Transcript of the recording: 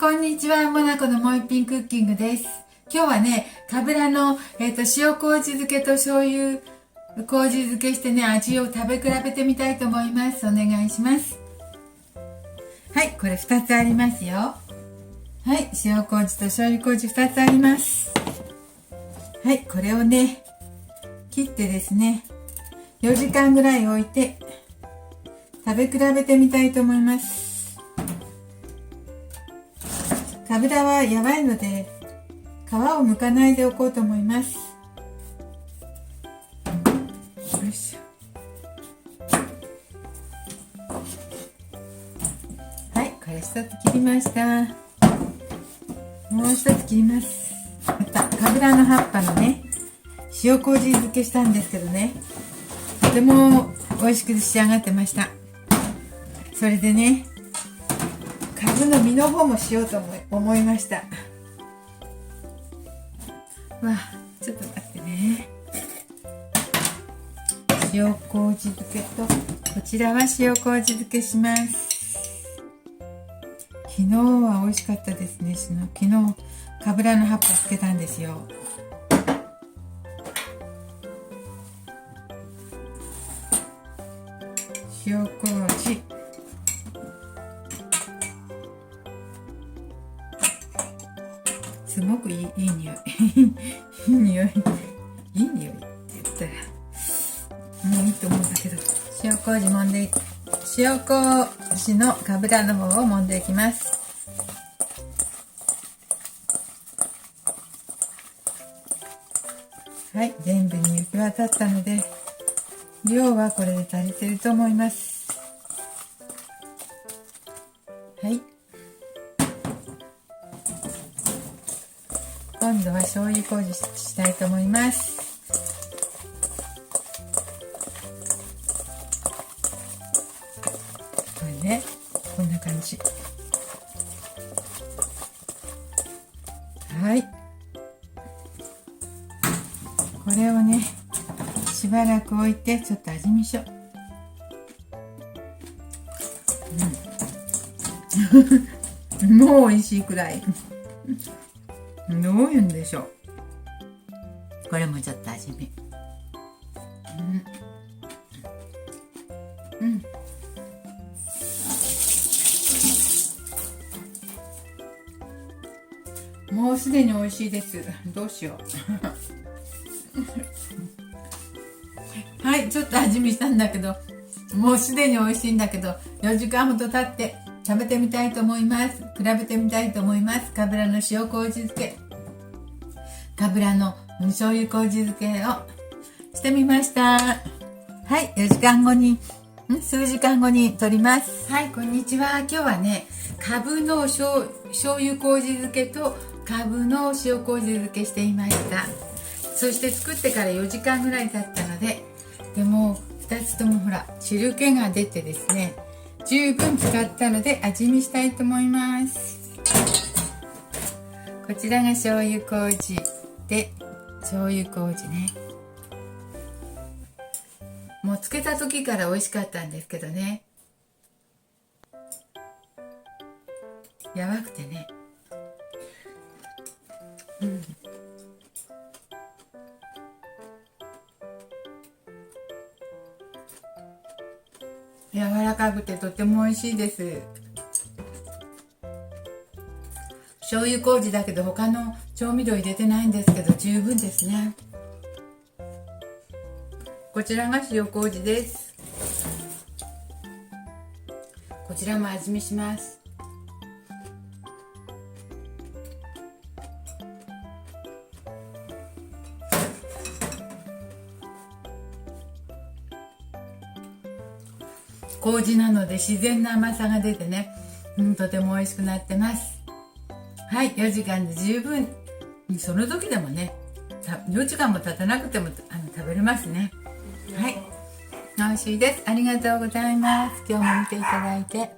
こんにちは、モナコのもう一品クッキングです。今日はね、かぶらの、塩麹漬けと醤油麹漬けしてね、味を食べ比べてみたいと思います。お願いします。はい、これ2つありますよ。はい、塩麹と醤油麹2つあります。はい、これをね、切ってですね、4時間ぐらい置いて食べ比べてみたいと思います。かぶらはやばいので皮を剥かないでおこうと思います。よいしょ。はい、これ1つ切りました。もう1つ切ります。またかぶらの葉っぱのね、塩麹漬けしたんですけどね、とても美味しく仕上がってました。それでね、かぶの実の方もしようと思いました。わあ、ちょっと待ってね。塩麹漬けと、こちらは塩麹漬けします。昨日は美味しかったですね。昨日かぶらの葉っぱつけたんですよ。塩麹、すごくいい匂いいい匂いって言ったらもういいと思うんだけど、塩麹のかぶらの方を揉んでいきます。はい、全部に行き渡ったので量はこれで足りてると思います。はい、今度は醤油麹したいと思います。これね、こんな感じ。はい、これをね、しばらく置いてちょっと味見しよう。もう美味しいくらいどういうんでしょう。これもちょっと味見。もうすでに美味しいです。どうしようはい、ちょっと味見したんだけど、もうすでに美味しいんだけど、4時間ほど経って食べてみたいと思います。比べてみたいと思います。かぶらの塩麹漬け、かぶらの醤油麹漬けをしてみました。はい、数時間後に撮ります。はい、こんにちは。今日はね、かぶの醤油麹漬けとかぶの塩麹漬けしていました。そして作ってから4時間ぐらい経ったので、でも2つともほら汁気が出てですね、十分使ったので味見したいと思います。こちらが醤油麹で、醤油麹ね、もうつけた時から美味しかったんですけどね、やばくてね、柔らかくてとても美味しいです。醤油麹だけど他の調味料入れてないんですけど十分ですね。こちらが塩麹です。こちらも味見します。麹なので自然な甘さが出てね、とても美味しくなってます。はい、4時間で十分、その時でもね、4時間も経たなくても食べれますね。はい、美味しいです。ありがとうございます。今日も見ていただいて。